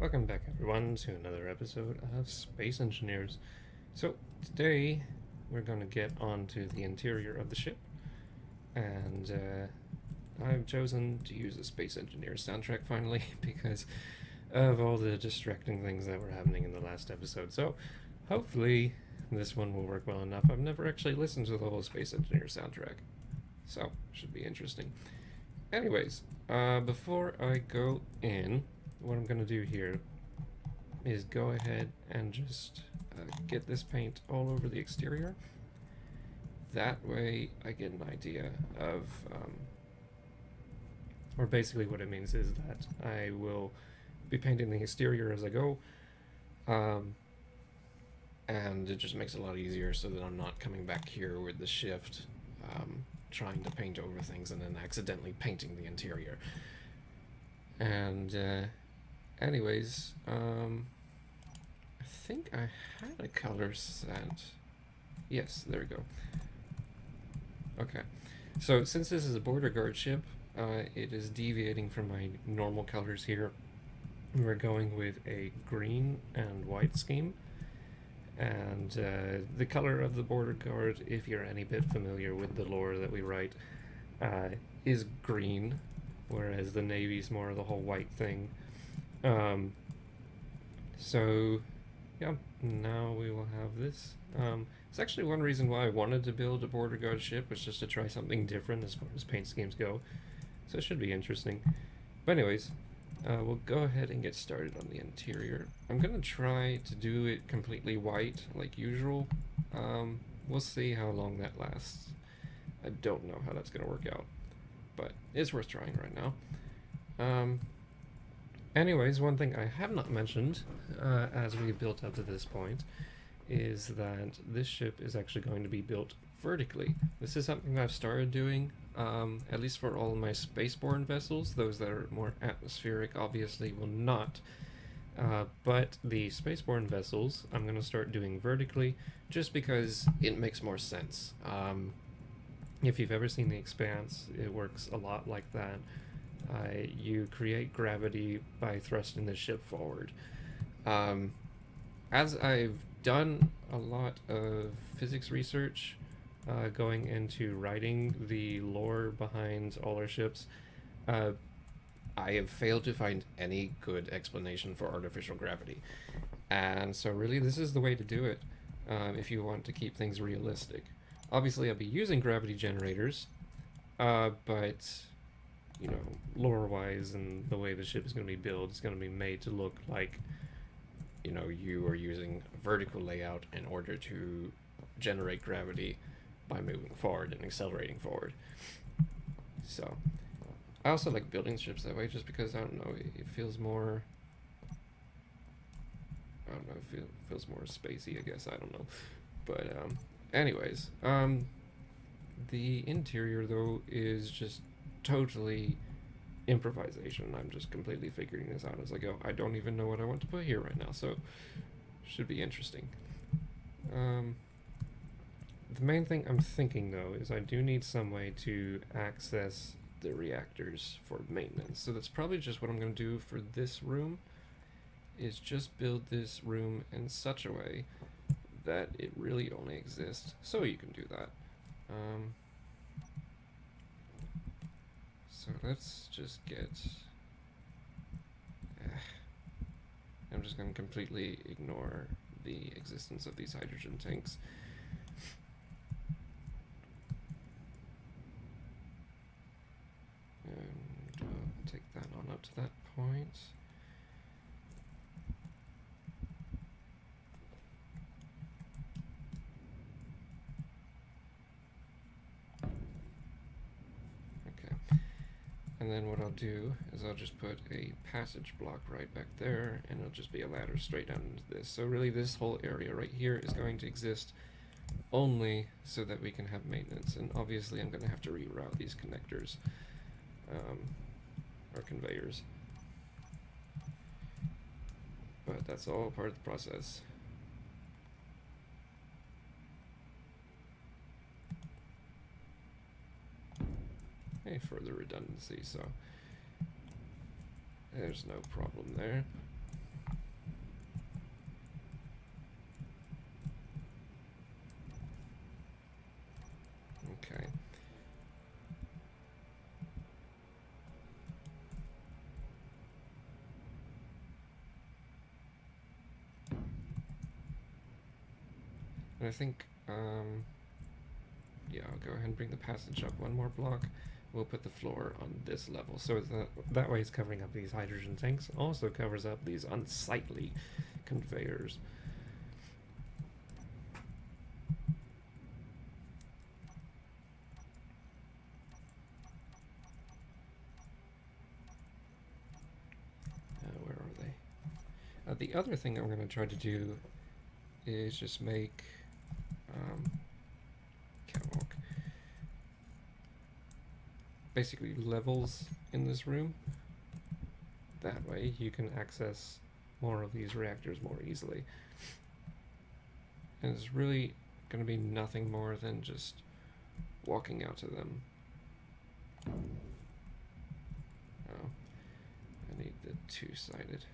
Welcome back everyone to another episode of Space Engineers. So today we're going to get onto the interior of the ship, and I've chosen to use the Space Engineers soundtrack finally because of all the distracting things that were happening in the last episode. So hopefully this one will work well enough. I've never actually listened to the whole Space Engineers soundtrack, so should be interesting. Anyways, before I go in, what I'm going to do here is go ahead and just get this paint all over the exterior. That way I get an idea of, or basically what it means is that I will be painting the exterior as I go, and it just makes it a lot easier so that I'm not coming back here with the shift, trying to paint over things and then accidentally painting the interior. And anyways, I think I had a color set. Yes, there we go. Okay, so since this is a border guard ship, it is deviating from my normal colors here. We're going with a green and white scheme. And the color of the border guard, if you're any bit familiar with the lore that we write, is green, whereas the navy's more the whole white thing. So yeah, now we will have this. It's actually one reason why I wanted to build a border guard ship, was just to try something different as far as paint schemes go. So it should be interesting. But anyways, we'll go ahead and get started on the interior. I'm gonna try to do it completely white like usual. We'll see how long that lasts. I don't know how that's gonna work out, but it's worth trying right now. Anyways, one thing I have not mentioned as we built up to this point is that this ship is actually going to be built vertically. This is something I've started doing, at least for all of my spaceborne vessels. Those that are more atmospheric obviously will not. But the spaceborne vessels I'm going to start doing vertically just because it makes more sense. If you've ever seen The Expanse, it works a lot like that. You create gravity by thrusting the ship forward. As I've done a lot of physics research, going into writing the lore behind all our ships, I have failed to find any good explanation for artificial gravity. And so really this is the way to do it, if you want to keep things realistic. Obviously I'll be using gravity generators, but you know, lore-wise and the way the ship is going to be built, it's going to be made to look like, you know, you are using a vertical layout in order to generate gravity by moving forward and accelerating forward. So I also like building ships that way just because, I don't know, it feels more, I don't know, it feels more spacey, I guess, I don't know. But anyways, the interior though is just totally improvisation. I'm just completely figuring this out as I go. I don't even know what I want to put here right now, so should be interesting. The main thing I'm thinking though is I do need some way to access the reactors for maintenance. So that's probably just what I'm going to do for this room, is just build this room in such a way that it really only exists so you can do that. So let's just get... I'm just going to completely ignore the existence of these hydrogen tanks. And take that on up to that point. And then what I'll do is I'll just put a passage block right back there, and it'll just be a ladder straight down into this. So really this whole area right here is going to exist only so that we can have maintenance. And obviously I'm going to have to reroute these connectors, or conveyors. But that's all part of the process. A further redundancy, so there's no problem there. And I think, yeah, I'll go ahead and bring the passage up one more block. We'll put the floor on this level, so that way it's covering up these hydrogen tanks. Also covers up these unsightly conveyors. Where are they? The other thing I'm going to try to do is just make catwalk. Basically levels in this room. That way you can access more of these reactors more easily. And it's really going to be nothing more than just walking out to them. Oh, I need the two-sided.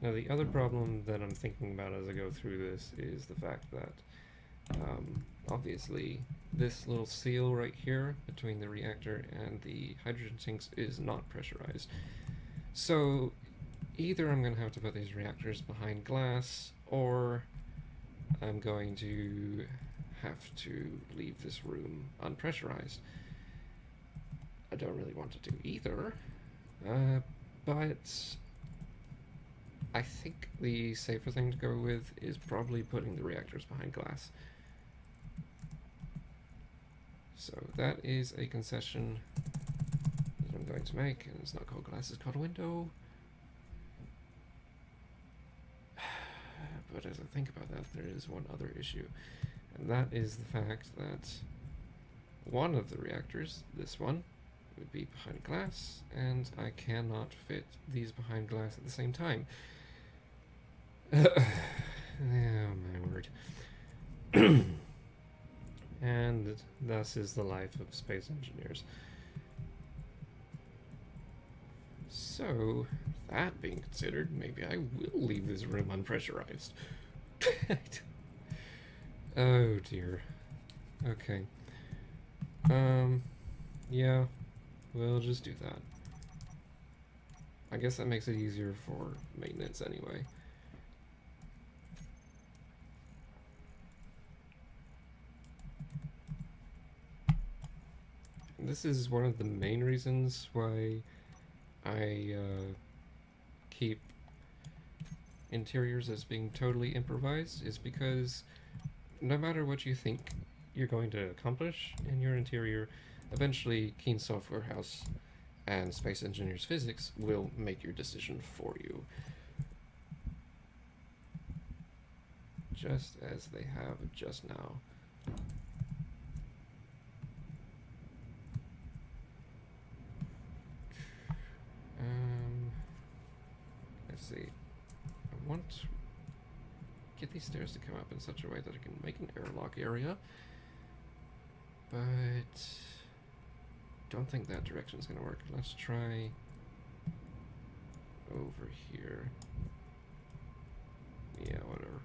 Now the other problem that I'm thinking about as I go through this is the fact that obviously this little seal right here between the reactor and the hydrogen sinks is not pressurized. So either I'm going to have to put these reactors behind glass, or I'm going to have to leave this room unpressurized. I don't really want to do either, but I think the safer thing to go with is probably putting the reactors behind glass. So that is a concession that I'm going to make, and it's not called glass, it's called a window. But as I think about that, there is one other issue, and that is the fact that one of the reactors, this one, would be behind glass, and I cannot fit these behind glass at the same time. Oh my word. And thus is the life of space engineers. So, that being considered, maybe I will leave this room unpressurized. Oh dear. Okay. Yeah, we'll just do that. I guess that makes it easier for maintenance anyway. This is one of the main reasons why I keep interiors as being totally improvised, is because no matter what you think you're going to accomplish in your interior, eventually Keen Software House and Space Engineers Physics will make your decision for you. Just as they have just now. Let's see. I want to get these stairs to come up in such a way that I can make an airlock area, but don't think that direction is going to work. Let's try over here. Yeah, whatever.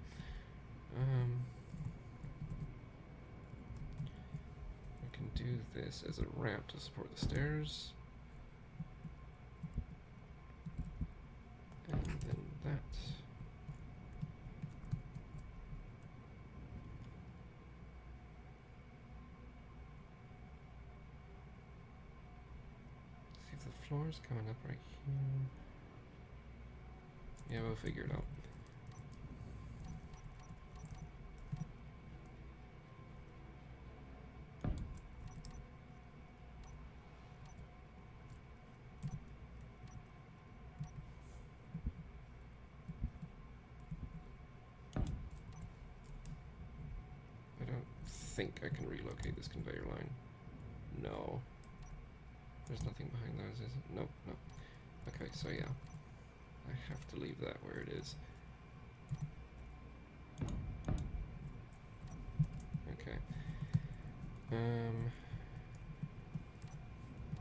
I can do this as a ramp to support the stairs. And then that. See if the floor is coming up right here. Yeah, we'll figure it out. I think I can relocate this conveyor line. No. There's nothing behind those, is it? Nope, nope. Okay, so yeah. I have to leave that where it is. Okay.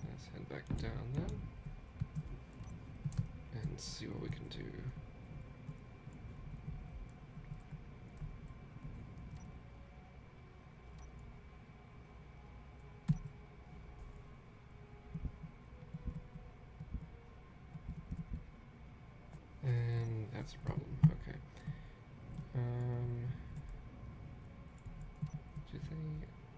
Let's head back down then. And see what we can do.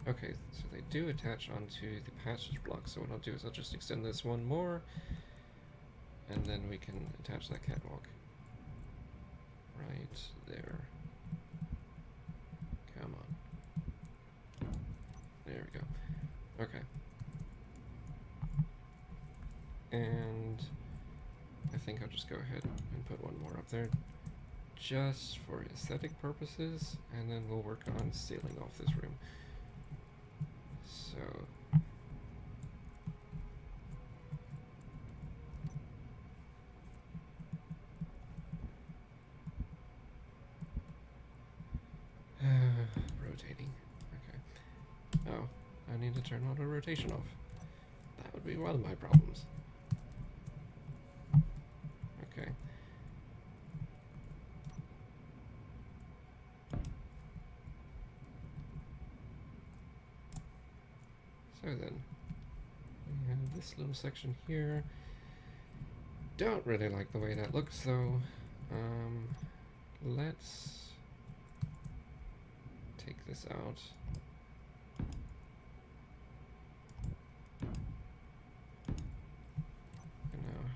Okay, so they do attach onto the passage block, so what I'll do is I'll just extend this one more, and then we can attach that catwalk. Right there. Come on. There we go. Okay. And I think I'll just go ahead and put one more up there just for aesthetic purposes, and then we'll work on sealing off this room. So rotating. Okay. Oh, I need to turn auto rotation off. That would be one of my problems. Okay. So then, we have this little section here. Don't really like the way that looks though. Let's take this out. And now,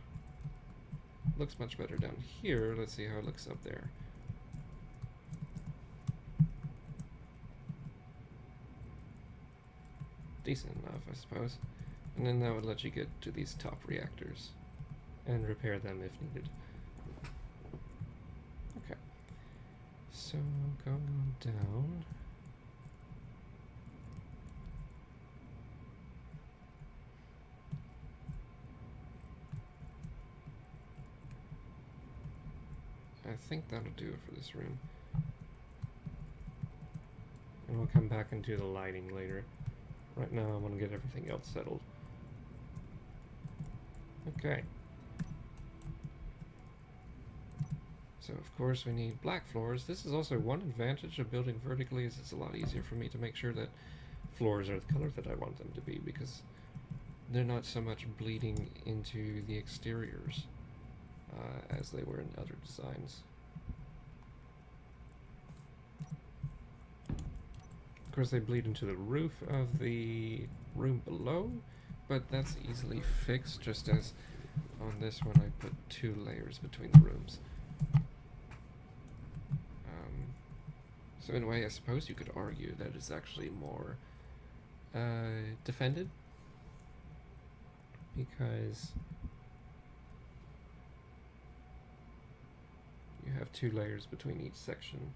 looks much better down here. Let's see how it looks up there. Decent enough, I suppose. And then that would let you get to these top reactors and repair them if needed. Okay. So going on down. I think that'll do it for this room. And we'll come back and do the lighting later. Right now I want to get everything else settled. Okay. So of course we need black floors. This is also one advantage of building vertically, is it's a lot easier for me to make sure that floors are the color that I want them to be, because they're not so much bleeding into the exteriors as they were in other designs. Of course they bleed into the roof of the room below, but that's easily fixed, just as on this one I put 2 layers between the rooms. So in a way I suppose you could argue that it's actually more defended, because you have 2 layers between each section.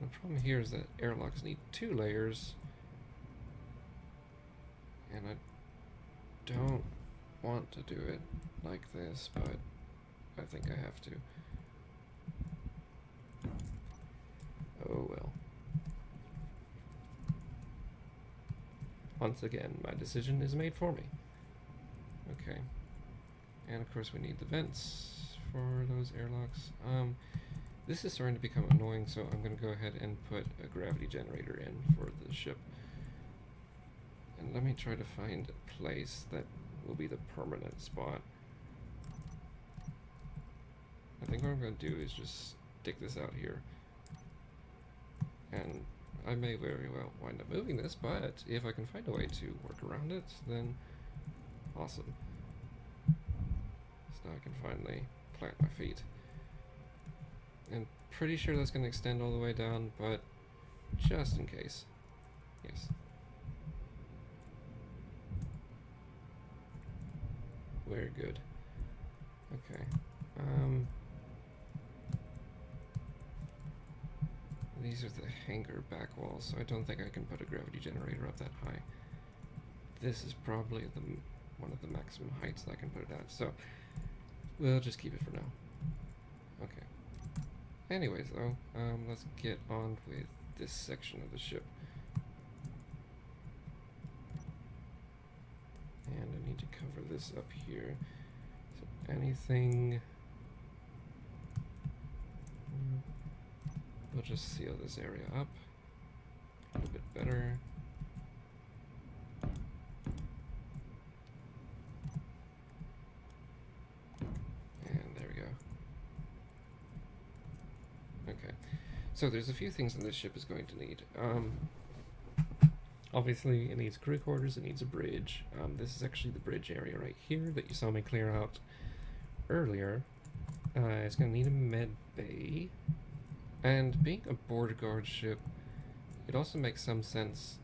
The problem here is that airlocks need 2 layers, and I don't want to do it like this, but I think I have to. Oh well. Once again, my decision is made for me. Okay. And of course we need the vents for those airlocks. This is starting to become annoying, so I'm going to go ahead and put a gravity generator in for the ship. And let me try to find a place that will be the permanent spot. I think what I'm going to do is just stick this out here. And I may very well wind up moving this, but if I can find a way to work around it, then awesome. So now I can finally plant my feet. And pretty sure that's going to extend all the way down, but just in case. Yes. Very good. Okay. These are the hangar back walls, so I don't think I can put a gravity generator up that high. This is probably one of the maximum heights that I can put it at, so we'll just keep it for now. Okay. Anyways, though, let's get on with this section of the ship. And I need to cover this up here. So anything... We'll just seal this area up a little bit better. And there we go. Okay. So there's a few things that this ship is going to need. Obviously, it needs crew quarters, it needs a bridge. This is actually the bridge area right here that you saw me clear out earlier. It's going to need a med bay. And being a border guard ship, it also makes some sense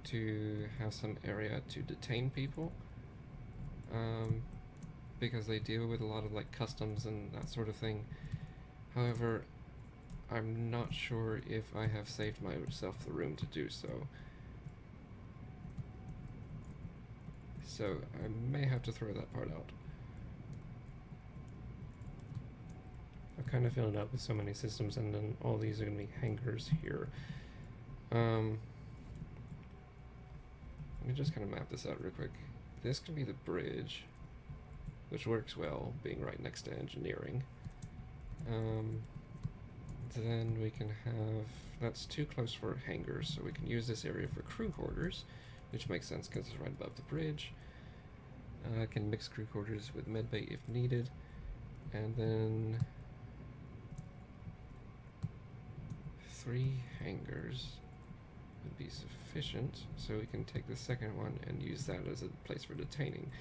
to have some area to detain people. Because they deal with a lot of like customs and that sort of thing. However, I'm not sure if I have saved myself the room to do so. So I may have to throw that part out. I'm kind of filling it up with so many systems, and then all these are going to be hangars here. Let me just kind of map this out real quick. This can be the bridge, which works well, being right next to engineering. Then we can have, that's too close for hangars, so we can use this area for crew quarters, which makes sense because it's right above the bridge. I can mix crew quarters with medbay if needed, and then 3 hangars would be sufficient, so we can take the second one and use that as a place for detaining.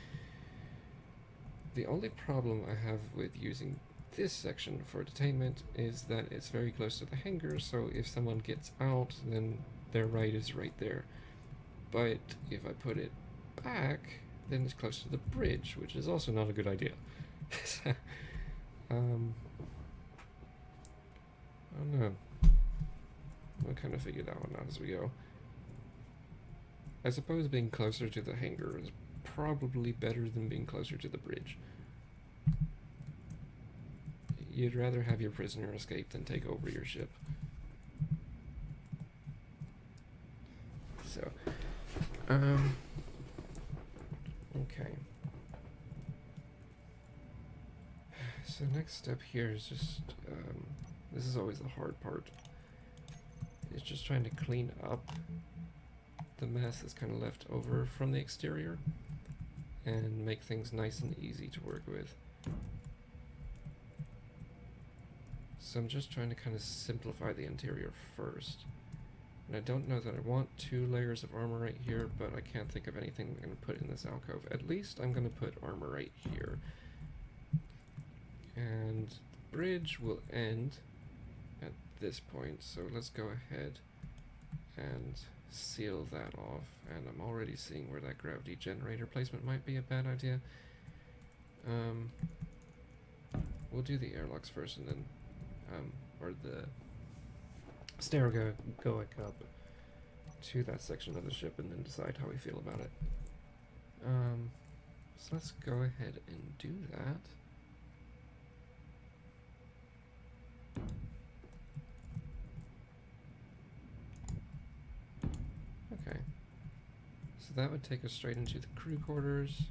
The only problem I have with using this section for detainment is that it's very close to the hangar, so if someone gets out, then their right is right there. But if I put it back, then it's close to the bridge, which is also not a good idea. I don't know. We'll kind of figure that one out as we go. I suppose being closer to the hangar is probably better than being closer to the bridge. You'd rather have your prisoner escape than take over your ship. So, okay. So next step here is just, this is always the hard part. It's just trying to clean up the mess that's kind of left over from the exterior and make things nice and easy to work with. So I'm just trying to kind of simplify the interior first. And I don't know that I want 2 layers of armor right here, but I can't think of anything I'm going to put in this alcove. At least I'm going to put armor right here. And the bridge will end at this point, so let's go ahead and seal that off. And I'm already seeing where that gravity generator placement might be a bad idea. We'll do the airlocks first, and then or the stair going up to that section of the ship, and then decide how we feel about it. So let's go ahead and do that. Okay, so that would take us straight into the crew quarters.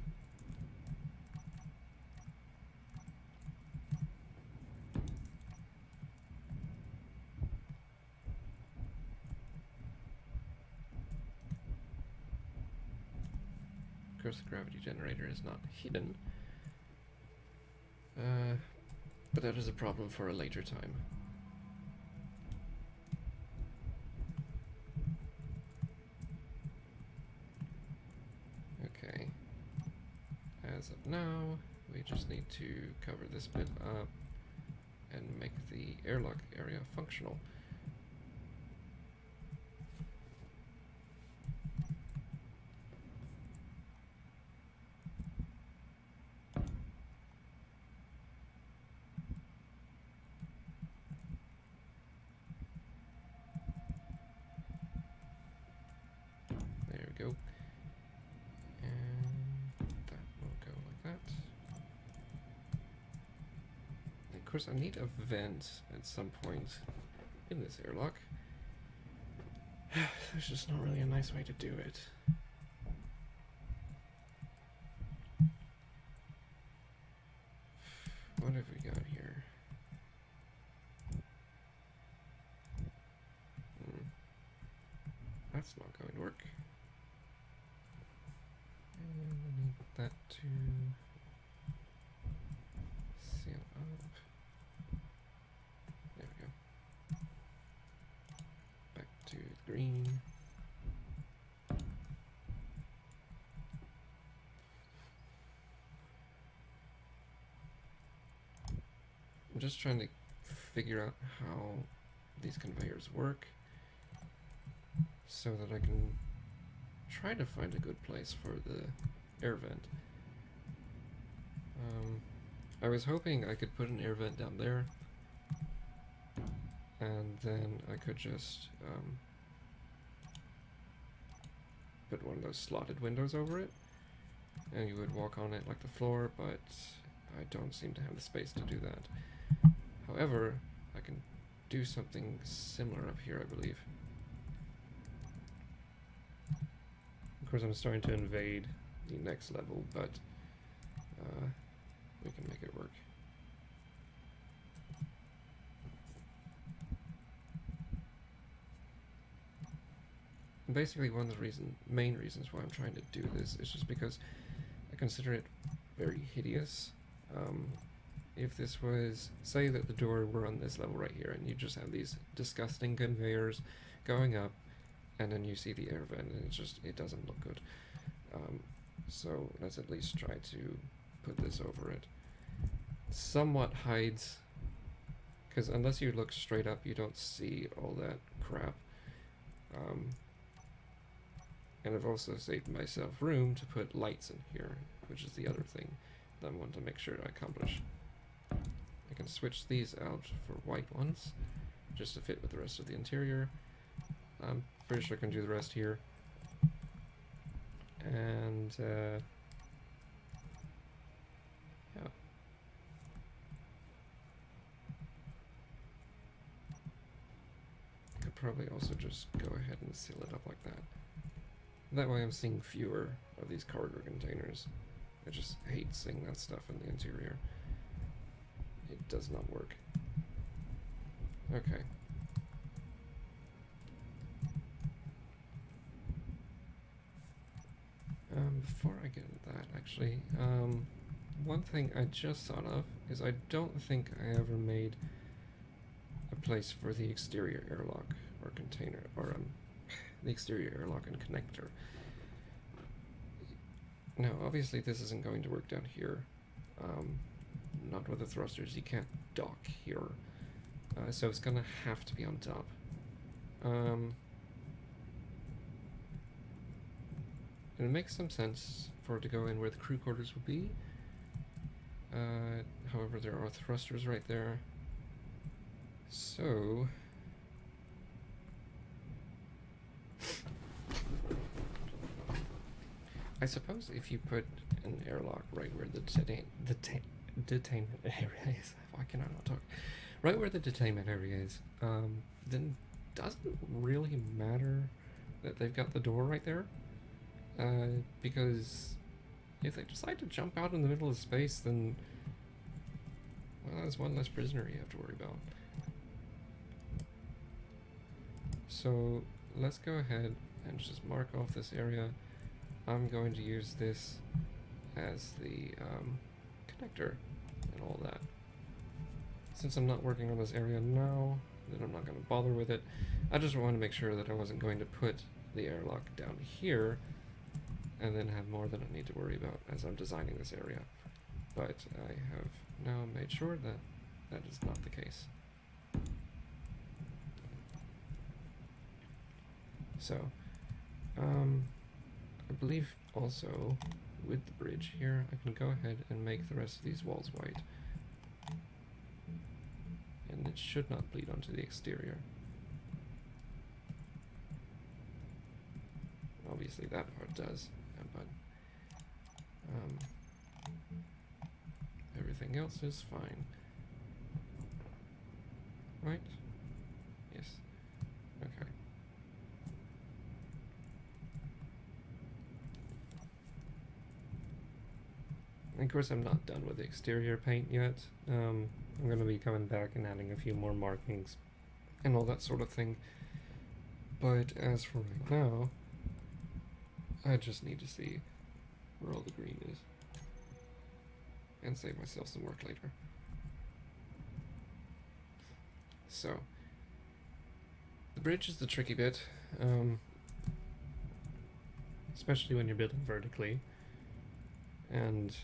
Of course, the gravity generator is not hidden, but that is a problem for a later time. Okay, as of now, we just need to cover this bit up and make the airlock area functional. Go. And that will go like that. And of course, I need a vent at some point in this airlock. There's just not really a nice way to do it. What have we got here? That's not going to work. And I need that to seal up. There we go. green. I'm just trying to figure out how these conveyors work so that I can try to find a good place for the air vent. I was hoping I could put an air vent down there, and then I could just put one of those slotted windows over it, and you would walk on it like the floor, but I don't seem to have the space to do that. However, I can do something similar up here, I believe. Of course, I'm starting to invade the next level, but we can make it work. Basically, one of the main reasons why I'm trying to do this is just because I consider it very hideous. If this was, say that the door were on this level right here, and you just have these disgusting conveyors going up, and then you see the air vent, and it doesn't look good. So let's at least try to put this over it. Somewhat hides, because unless you look straight up, you don't see all that crap. And I've also saved myself room to put lights in here, which is the other thing that I want to make sure I accomplish. I can switch these out for white ones, just to fit with the rest of the interior. I'm pretty sure I can do the rest here. And, yeah. I could probably also just go ahead and seal it up like that. That way I'm seeing fewer of these cargo containers. I just hate seeing that stuff in the interior. It does not work. Okay. Before I get into that, actually, one thing I just thought of is I don't think I ever made a place for the exterior airlock or container, or the exterior airlock and connector. Now, obviously this isn't going to work down here. Not with the thrusters, you can't dock here. So it's gonna have to be on top. It makes some sense for it to go in where the crew quarters would be. However, there are thrusters right there. So I suppose if you put an airlock right where the detainment area is, why can I not talk? Right where the detainment area is, then doesn't really matter that they've got the door right there, because if they decide to jump out in the middle of space, then, well, that's one less prisoner you have to worry about. So let's go ahead and just mark off this area. I'm going to use this as the connector and all that. Since I'm not working on this area now, then I'm not going to bother with it. I just wanted to make sure that I wasn't going to put the airlock down here and then have more than I need to worry about as I'm designing this area. But I have now made sure that that is not the case. So, I believe also with the bridge here, I can go ahead and make the rest of these walls white. And it should not bleed onto the exterior. Obviously that part does, but everything else is fine. Right? Yes. Okay. Of course, I'm not done with the exterior paint yet. I'm going to be coming back and adding a few more markings and all that sort of thing. But as for right now, I just need to see where all the green is and save myself some work later. So, The bridge is the tricky bit, especially when you're building vertically, and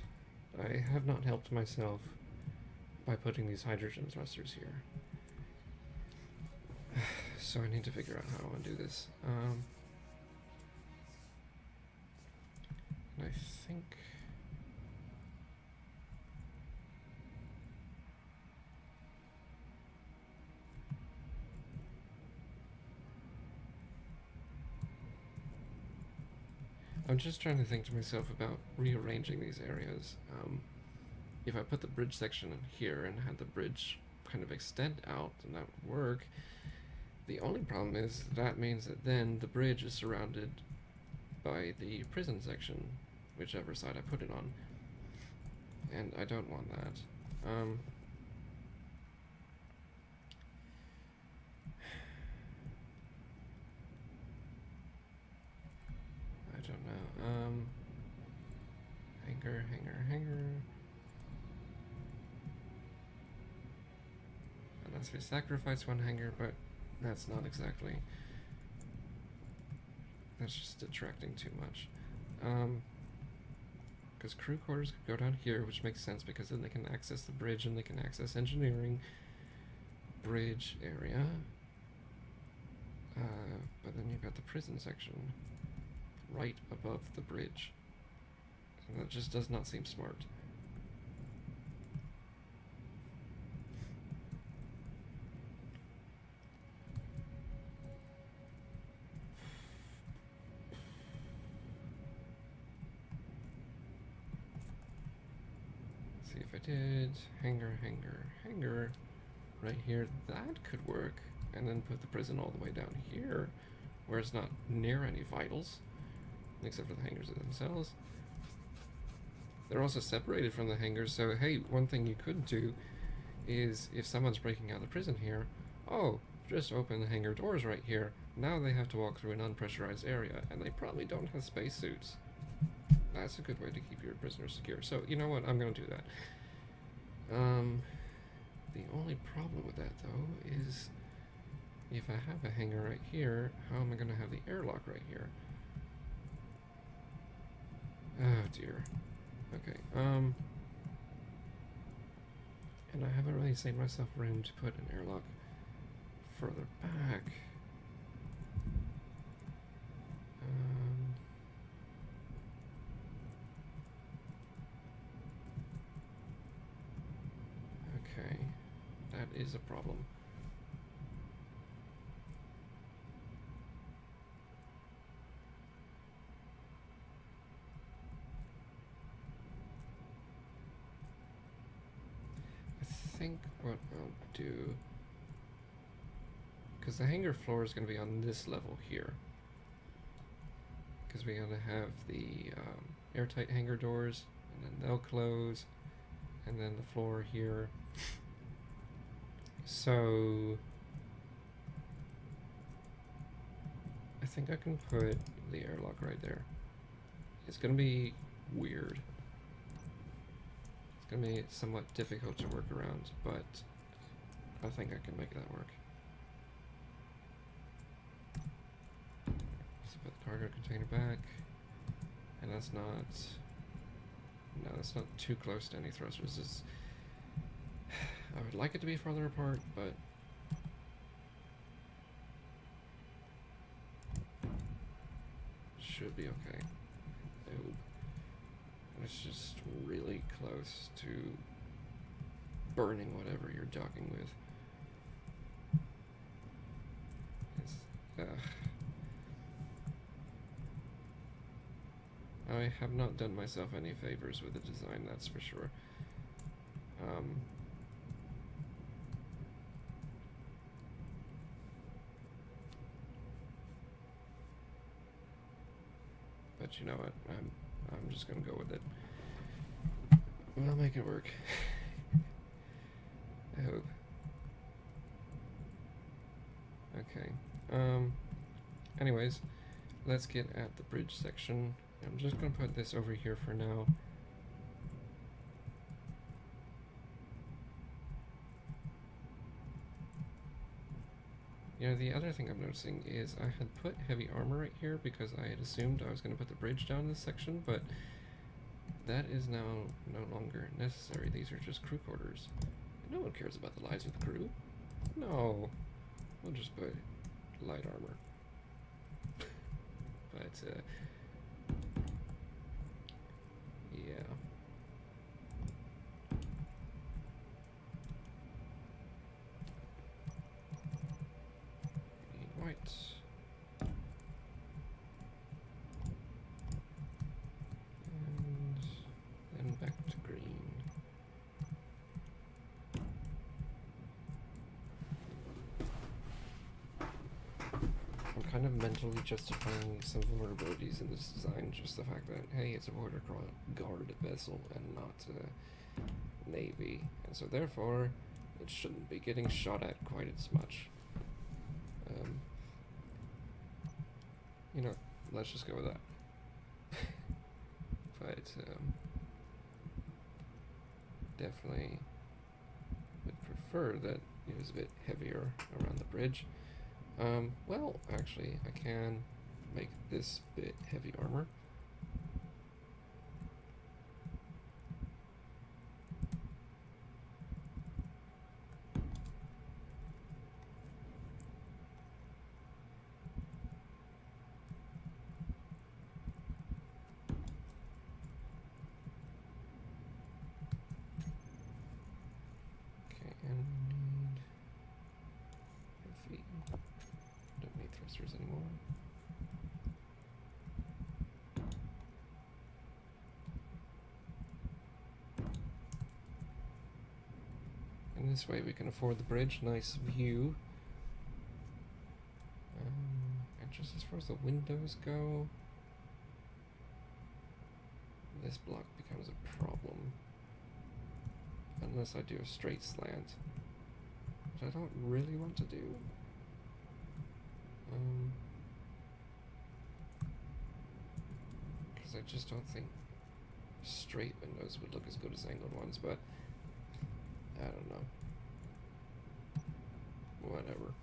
I have not helped myself by putting these hydrogen thrusters here. So I need to figure out how I want to do this. And I think... I'm just trying to think to myself about rearranging these areas. If I put the bridge section in here and had the bridge kind of extend out, then that would work. The only problem is that means that then the bridge is surrounded by the prison section, whichever side I put it on. And I don't want that. I don't know. Hanger. Unless we sacrifice one hanger, but that's not exactly... That's just detracting too much. Because crew quarters could go down here, which makes sense because then they can access the bridge and they can access engineering bridge area. But then you've got the prison section right above the bridge. And that just does not seem smart. See if I did hanger right here, that could work. And then put the prison all the way down here, where it's not near any vitals, except for the hangars themselves. They're also separated from the hangars, so hey, one thing you could do is, if someone's breaking out of the prison here, oh, just open the hangar doors right here. Now they have to walk through an unpressurized area, and they probably don't have spacesuits. That's a good way to keep your prisoners secure. So, you know what, I'm gonna do that. The only problem with that, though, is if I have a hangar right here, how am I gonna have the airlock right here? Oh dear. Okay, and I haven't really saved myself room to put an airlock further back. Okay, that is a problem. I think what I'll do, because the hangar floor is going to be on this level here, because we gotta have the airtight hangar doors, and then they'll close, and then the floor here. So I think I can put the airlock right there. It's gonna be weird. It's gonna be somewhat difficult to work around, but I think I can make that work. So put the cargo container back, and that's not... No, that's not too close to any thrusters. It's, I would like it to be farther apart, but should be okay. Oh, it's just really close to burning whatever you're docking with. It's, I have not done myself any favors with the design, that's for sure. But you know what? I'm just gonna go with it. We'll make it work. I hope. Okay. Anyways, let's get at the bridge section. I'm just gonna put this over here for now. You know, the other thing I'm noticing is I had put heavy armor right here because I had assumed I was going to put the bridge down this section, but that is now no longer necessary. These are just crew quarters. No one cares about the lives of the crew. No. We'll just put light armor. But, yeah. We need white. And then back to green. I'm kind of mentally justifying some vulnerabilities in this design, just the fact that, hey, it's a border guard vessel and not a navy, and so therefore it shouldn't be getting shot at quite as much. You know, let's just go with that. But definitely would prefer that it was a bit heavier around the bridge. Well, actually, I can make this bit heavy armor. Okay, and we need heavy. Don't need thrusters anymore. And this way we can afford the bridge. Nice view. And just as far as the windows go, this block becomes a problem. Unless I do a straight slant, which I don't really want to do. Because I just don't think straight windows would look as good as angled ones, but I don't know. Whatever.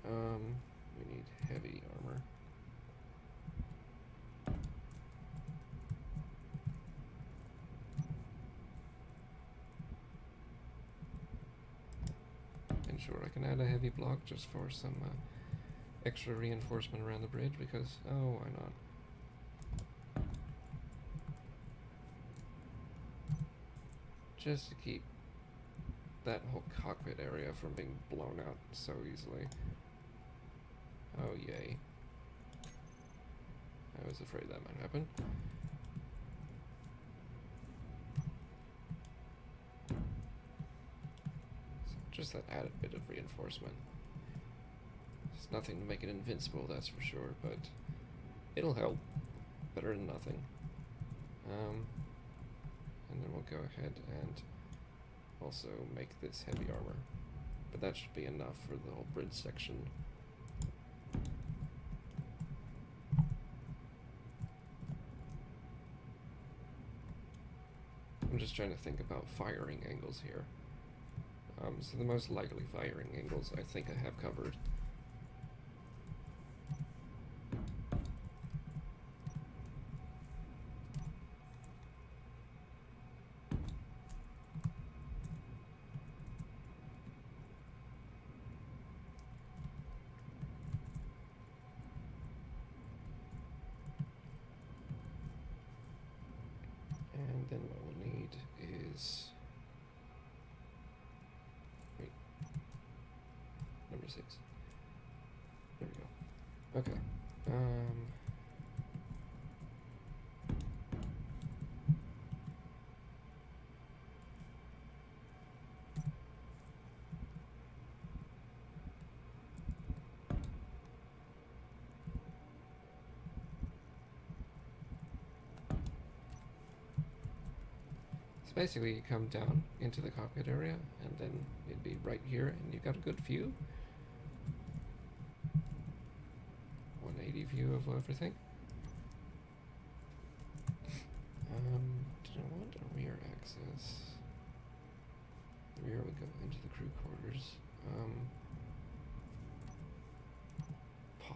We need heavy armor. And sure, I can add a heavy block just for some extra reinforcement around the bridge because, oh, why not? Just to keep that whole cockpit area from being blown out so easily. Oh, yay. I was afraid that might happen. So just that added bit of reinforcement. It's nothing to make it invincible, that's for sure, but it'll help. Better than nothing. And then we'll go ahead and also make this heavy armor. But that should be enough for the whole bridge section. I'm just trying to think about firing angles here. So the most likely firing angles I think I have covered. And then what we'll need is, wait, number 6. There we go. Okay. Basically, you come down into the cockpit area, and then it'd be right here, and you've got a good view. 180 view of everything. Did I want a rear access? The rear would go into the crew quarters.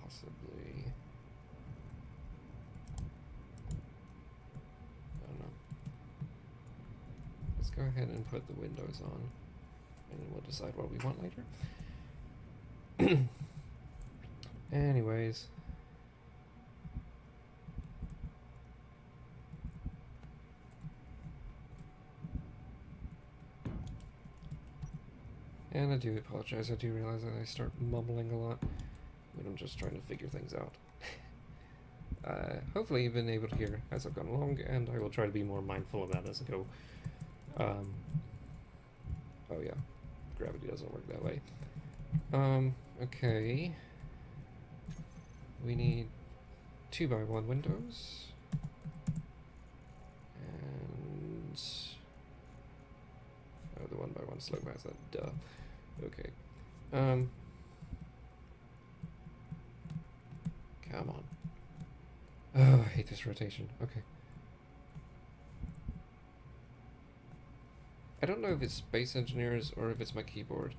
possibly... I don't know. Let's go ahead and put the windows on, and then we'll decide what we want later. Anyways. And I do apologize, I do realize that I start mumbling a lot when I'm just trying to figure things out. Hopefully you've been able to hear as I've gone along, and I will try to be more mindful of that as I go. Oh yeah, gravity doesn't work that way. Okay. We need 2x1 windows. And... oh, the 1x1 slope has that, duh. Okay. Come on. Oh, I hate this rotation. Okay. I don't know if it's Space Engineers or if it's my keyboard,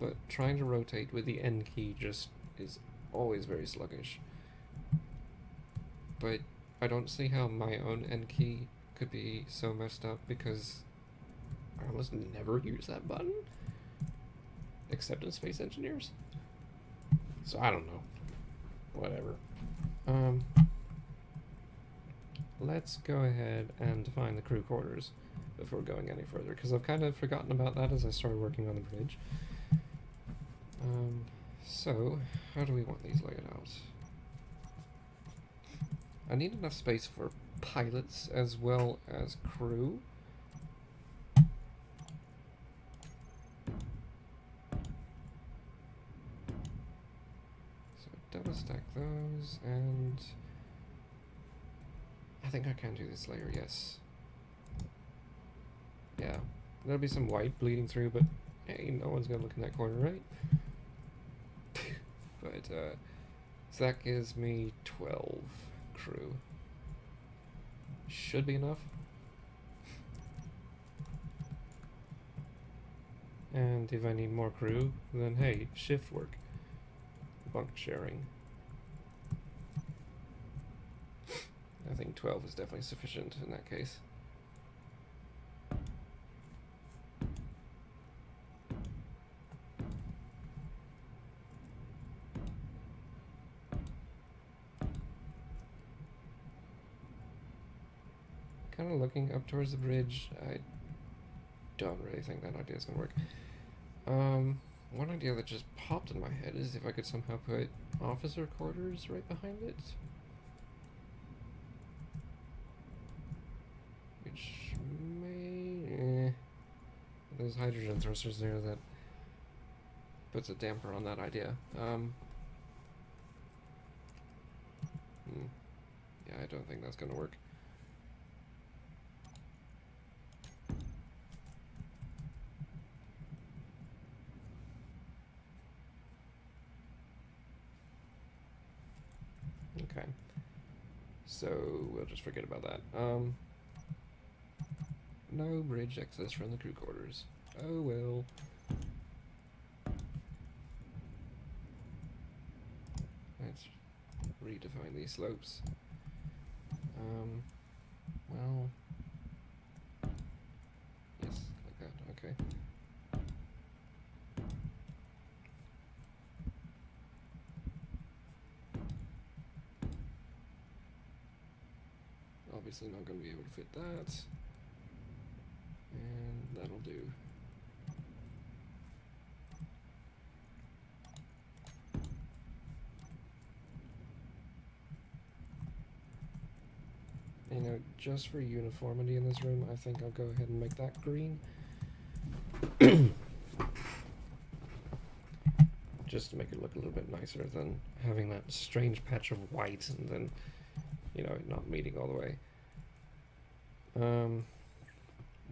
but trying to rotate with the N key just is always very sluggish. But I don't see how my own N key could be so messed up because I almost never use that button, except in Space Engineers. So I don't know. Whatever. Let's go ahead and define the crew quarters before going any further, because I've kind of forgotten about that as I started working on the bridge. So, how do we want these laid out? I need enough space for pilots as well as crew. So double stack those, and I think I can do this layer, yes. Yeah, there'll be some white bleeding through, but hey, no one's gonna look in that corner, right? But, so that gives me 12 crew. Should be enough. And if I need more crew, then hey, shift work. Bunk sharing. I think 12 is definitely sufficient in that case. Kind of looking up towards the bridge, I don't really think that idea is going to work. One idea that just popped in my head is if I could somehow put officer quarters right behind it. Which may... there's hydrogen thrusters there that puts a damper on that idea. Yeah, I don't think that's going to work. Okay, so we'll just forget about that. No bridge access from the crew quarters. Oh well. Let's redefine these slopes. Well, yes, like that, okay. Obviously not going to be able to fit that. And that'll do. You know, just for uniformity in this room, I think I'll go ahead and make that green. Just to make it look a little bit nicer than having that strange patch of white and then, you know, not meeting all the way.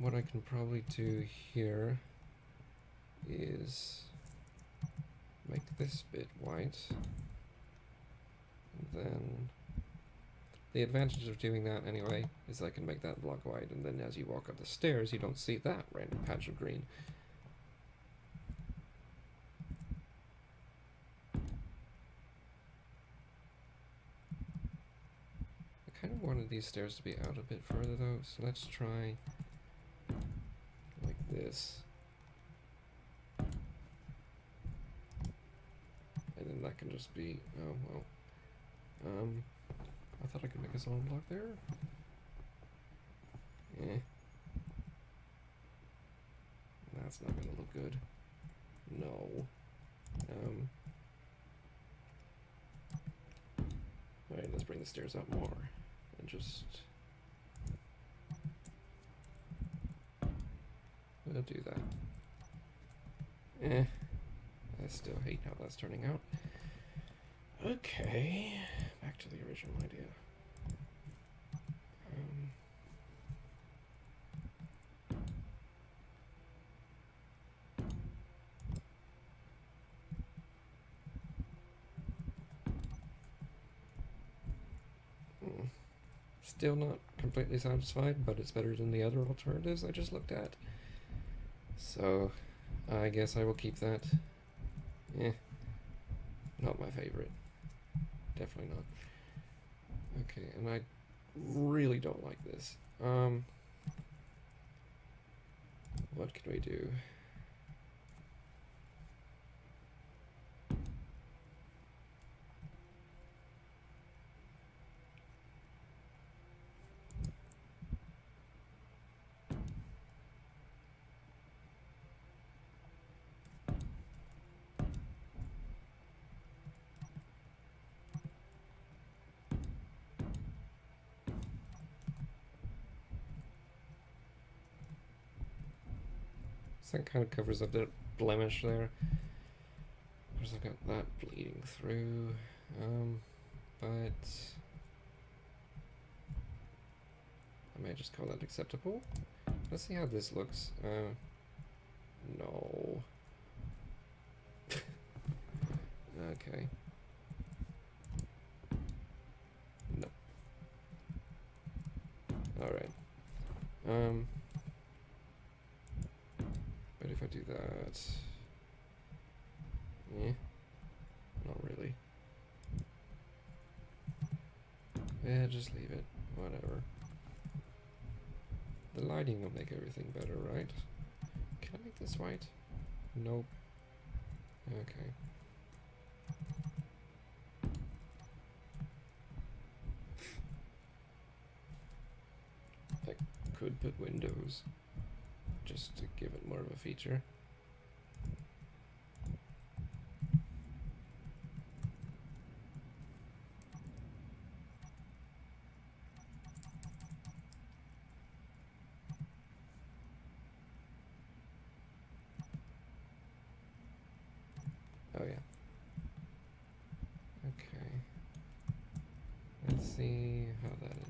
What I can probably do here is make this bit white, and then the advantage of doing that anyway is I can make that block white, and then as you walk up the stairs you don't see that random patch of green. kind of wanted these stairs to be out a bit further though, so let's try like this. And then that can just be, oh well. I thought I could make a solid block there. Eh. That's not gonna look good. No. Alright, let's bring the stairs up more. And just... we'll do that. Eh. I still hate how that's turning out. Okay. Back to the original idea. Still not completely satisfied, but it's better than the other alternatives I just looked at. So, I guess I will keep that. Eh, not my favorite. Definitely not. Okay, and I really don't like this. What can we do? So that kind of covers up the blemish there. Because I've got that bleeding through. But I may just call that acceptable. Let's see how this looks. No. Okay. No. Alright. But if I do that... eh, not really. Yeah, just leave it. Whatever. The lighting will make everything better, right? Can I make this white? Nope. Okay. I could put windows, just to give it more of a feature. Oh yeah. Okay. Let's see how that is.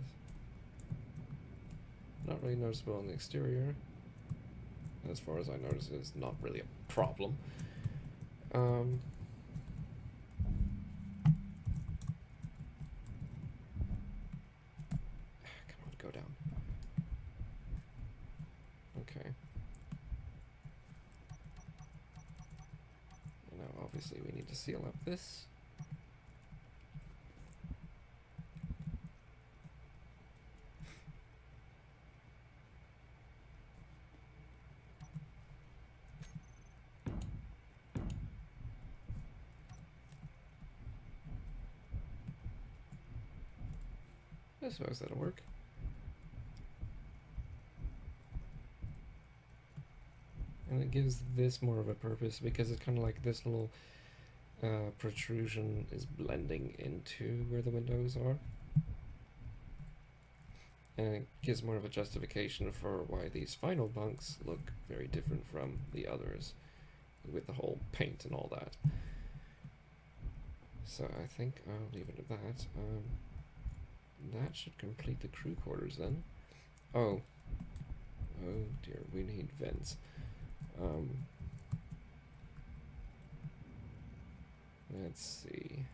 Not really noticeable on the exterior. As far as I notice, it's not really a problem. Come on, go down. Okay. Now, obviously, we need to seal up this. I suppose that'll work. And it gives this more of a purpose because it's kind of like this little protrusion is blending into where the windows are. And it gives more of a justification for why these final bunks look very different from the others with the whole paint and all that. So I think I'll leave it at that. That should complete the crew quarters then. Oh. Oh dear, we need vents. Let's see.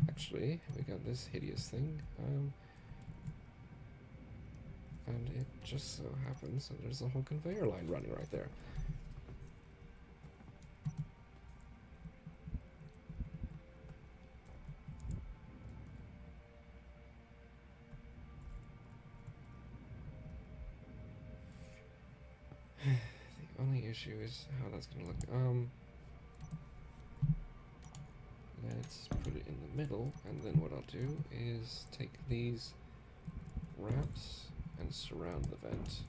Actually, we got this hideous thing. And it just so happens that there's a whole conveyor line running right there. issue is how that's gonna look. Let's put it in the middle, and then what I'll do is take these ramps and surround the vent.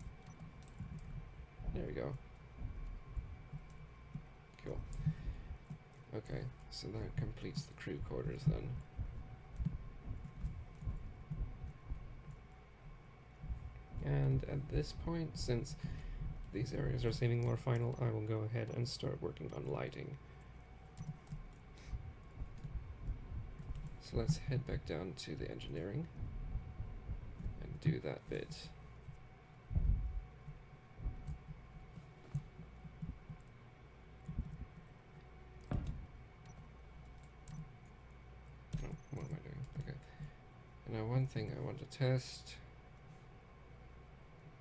There we go. Cool. Okay, so that completes the crew quarters then. And at this point, since these areas are seeming more final, I will go ahead and start working on lighting. So let's head back down to the engineering and do that bit. Oh, what am I doing? Okay. Now one thing I want to test,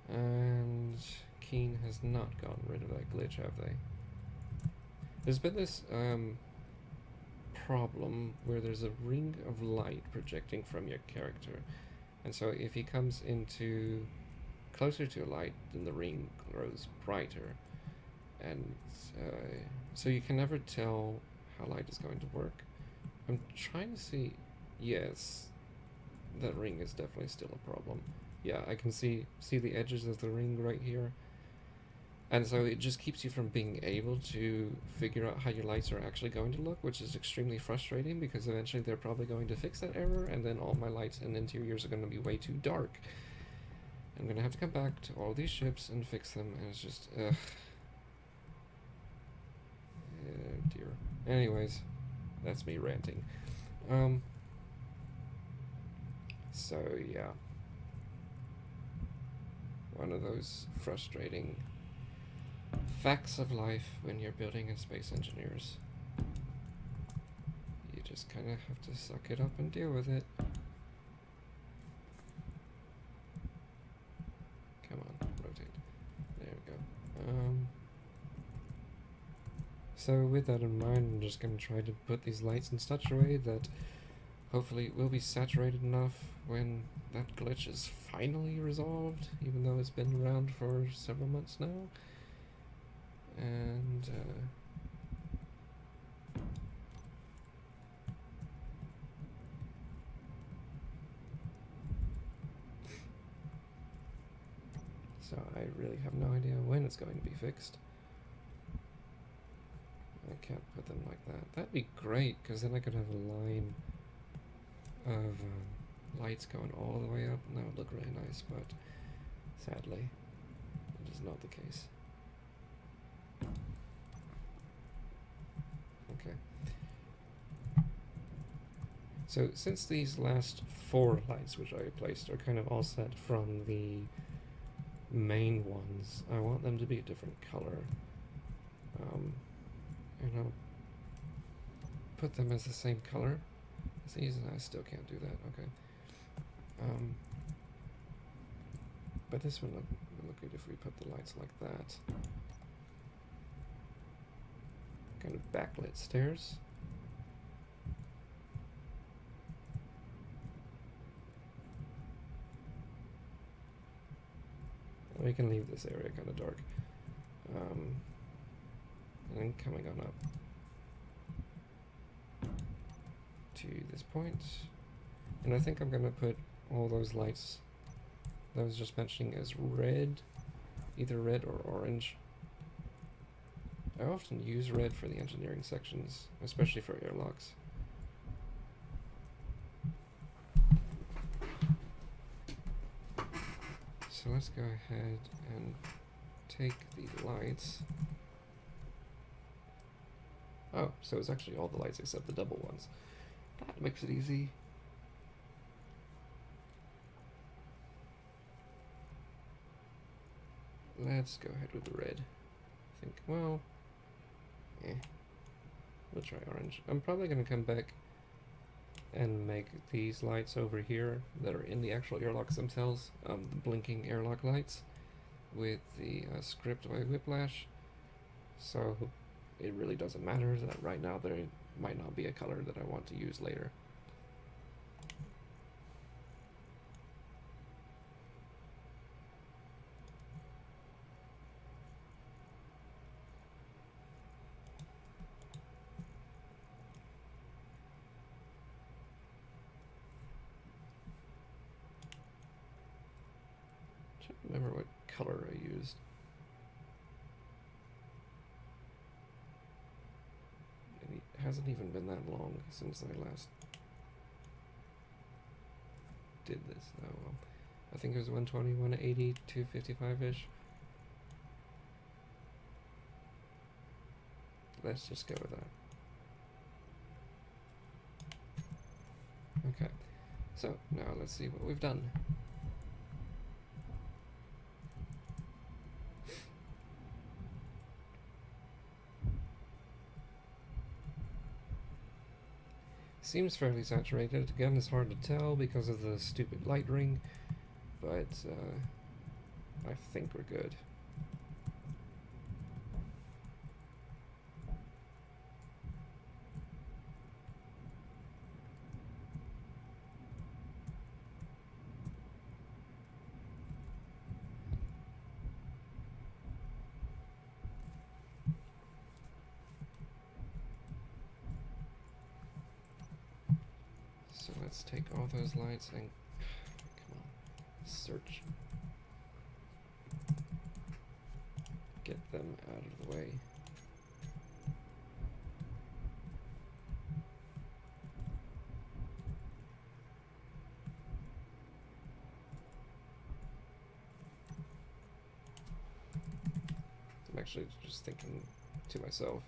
and Keen has not gotten rid of that glitch, have they? There's been this problem where there's a ring of light projecting from your character, and so if he comes into closer to a light, then the ring grows brighter, and so you can never tell how light is going to work. I'm trying to see. Yes, that ring is definitely still a problem. Yeah, I can see the edges of the ring right here. And so it just keeps you from being able to figure out how your lights are actually going to look, which is extremely frustrating because eventually they're probably going to fix that error, and then all my lights and interiors are going to be way too dark. I'm going to have to come back to all these ships and fix them, and it's just, ugh. Oh dear. Anyways, that's me ranting. So yeah. One of those frustrating facts of life when you're building in Space Engineers. You just kind of have to suck it up and deal with it. Come on, rotate. There we go. So with that in mind, I'm just going to try to put these lights in such a way that hopefully it will be saturated enough when that glitch is finally resolved, even though it's been around for several months now. And so I really have no idea when it's going to be fixed. I can't put them like that. That'd be great, because then I could have a line of lights going all the way up, and that would look really nice, but sadly, it is not the case. Okay. So since these last 4 lights which I placed are kind of all set from the main ones, I want them to be a different color. And I'll put them as the same color as these, and I still can't do that. Okay. But this one would look good if we put the lights like that. Kind of backlit stairs. We can leave this area kind of dark. And then coming on up to this point. And I think I'm going to put all those lights that I was just mentioning as red, either red or orange. I often use red for the engineering sections, especially for airlocks. So let's go ahead and take the lights. Oh, so it's actually all the lights except the double ones. That makes it easy. Let's go ahead with the red. I think, well, we'll try orange. I'm probably going to come back and make these lights over here that are in the actual airlocks themselves, the blinking airlock lights, with the script by Whiplash. So it really doesn't matter that right now there might not be a color that I want to use later. trying to remember what color I used. It hasn't even been that long since I last did this. Oh well. I think it was 120, 180, 255-ish. Let's just go with that. Okay, so now let's see what we've done. Seems fairly saturated. Again, it's hard to tell because of the stupid light ring, but I think we're good. So let's take all those lights and come on, search. Get them out of the way. I'm actually just thinking to myself,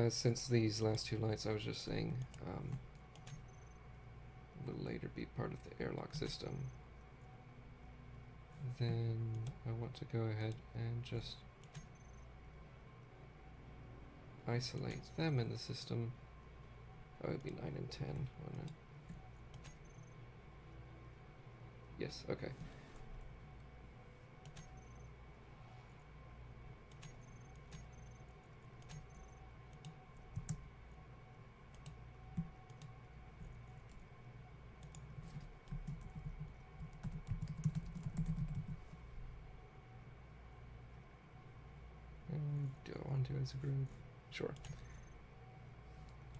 since these last two lights I was just saying will later be part of the airlock system, then I want to go ahead and just isolate them in the system. Oh, it would be 9 and 10, wouldn't it? Yes, okay. Do I want to as a group? Sure.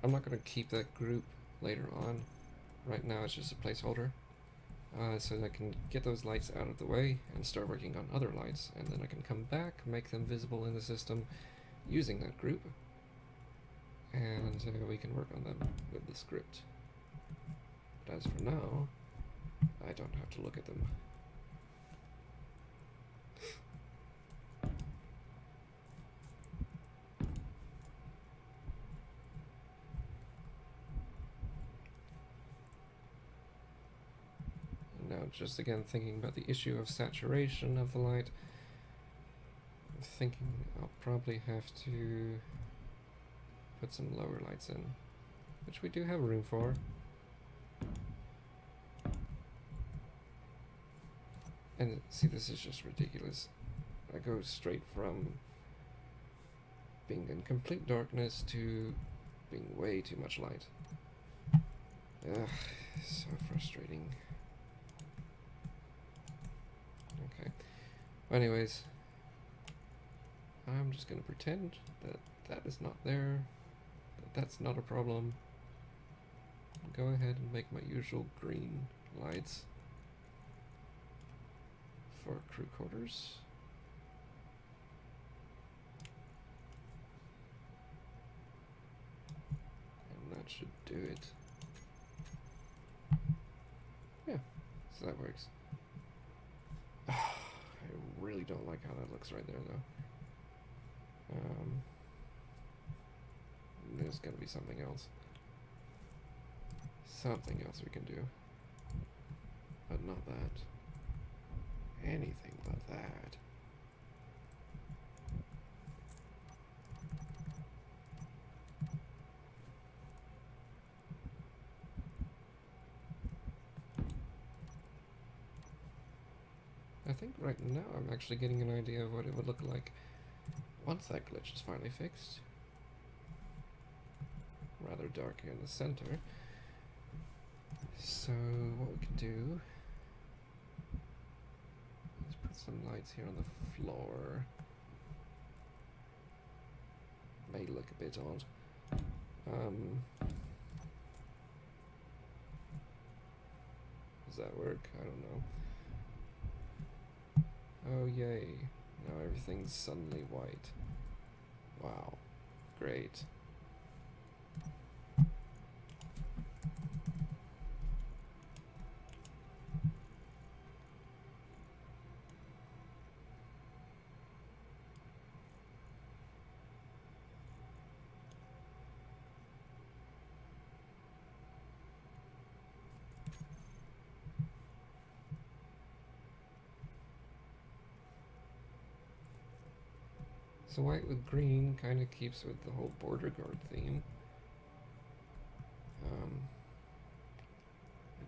I'm not going to keep that group later on. Right now it's just a placeholder. So that I can get those lights out of the way and start working on other lights, and then I can come back, make them visible in the system using that group, and we can work on them with the script. But as for now, I don't have to look at them. Now, just again thinking about the issue of saturation of the light, I'm thinking I'll probably have to put some lower lights in, which we do have room for. And see, this is just ridiculous. I go straight from being in complete darkness to being way too much light. Ugh, so frustrating. Okay. Anyways, I'm just gonna pretend that that is not there, that that's not a problem. Go ahead and make my usual green lights for crew quarters. And that should do it. Yeah, so that works. I really don't like how that looks right there, though. There's gotta be something else. Something else we can do. But not that. Anything but that. I think right now I'm actually getting an idea of what it would look like once that glitch is finally fixed. Rather dark here in the center. So what we can do is put some lights here on the floor. May look a bit odd. Does that work? I don't know. Oh yay, now everything's suddenly white. Wow, great. So white with green kind of keeps with the whole border guard theme. I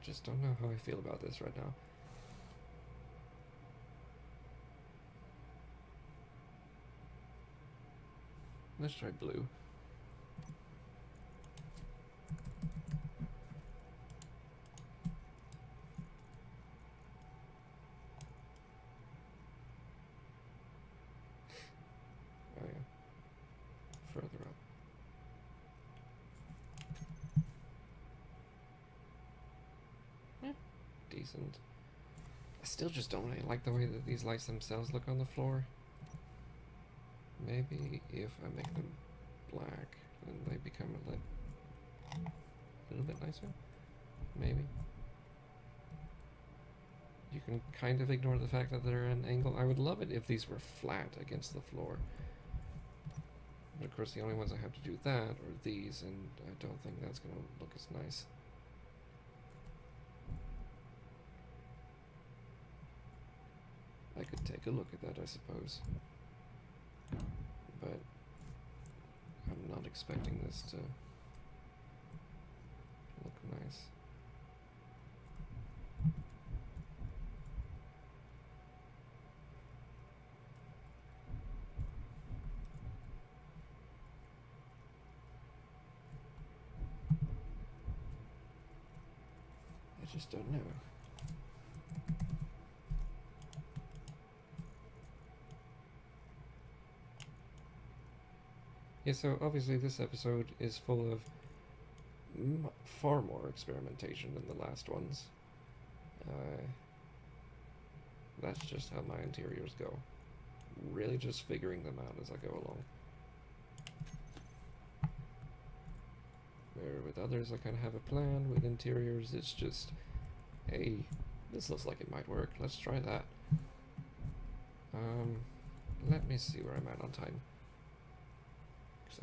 just don't know how I feel about this right now. Let's try blue. Oh yeah, further up. Decent. I still just don't really like the way that these lights themselves look on the floor. Maybe if I make them black, then they become a little bit nicer. Maybe. You can kind of ignore the fact that they're at an angle. I would love it if these were flat against the floor. But of course the only ones I have to do that are these, and I don't think that's going to look as nice. I could take a look at that, I suppose. But I'm not expecting this to look nice. I just don't know. Yeah, so obviously this episode is full of far more experimentation than the last ones. That's just how my interiors go. Really just figuring them out as I go along. Where with others I kind of have a plan. With interiors it's just, hey, this looks like it might work, let's try that. Let me see where I'm at on time.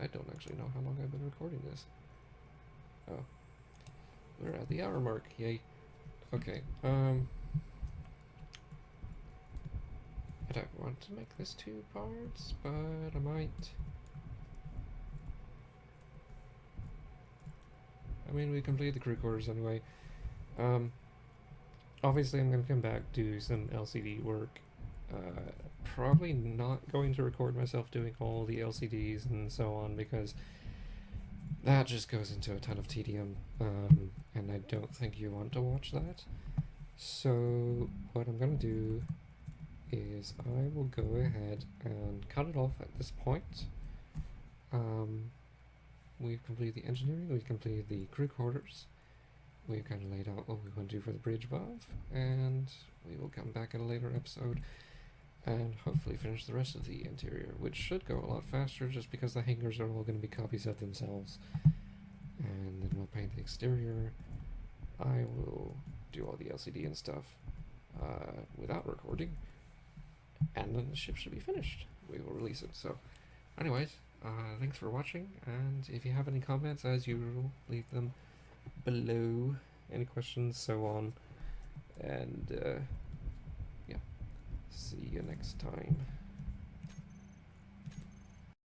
I don't actually know how long I've been recording this. Oh. We're at the hour mark, yay. Okay, I don't want to make this 2 parts, but I might. I mean, we completed the crew quarters anyway. Obviously I'm gonna come back, do some LCD work. Probably not going to record myself doing all the LCDs and so on, because that just goes into a ton of tedium, and I don't think you want to watch that. So what I'm going to do is I will go ahead and cut it off at this point. We've completed the engineering, we've completed the crew quarters, we've kind of laid out what we want to do for the bridge above, and we will come back in a later episode and hopefully finish the rest of the interior, which should go a lot faster just because the hangars are all going to be copies of themselves. And then we'll paint the exterior. I will do all the LCD and stuff without recording, and then the ship should be finished. We will release it. So anyways, thanks for watching, and if you have any comments, as usual, leave them below. Any questions, so on. And yeah. See you next time.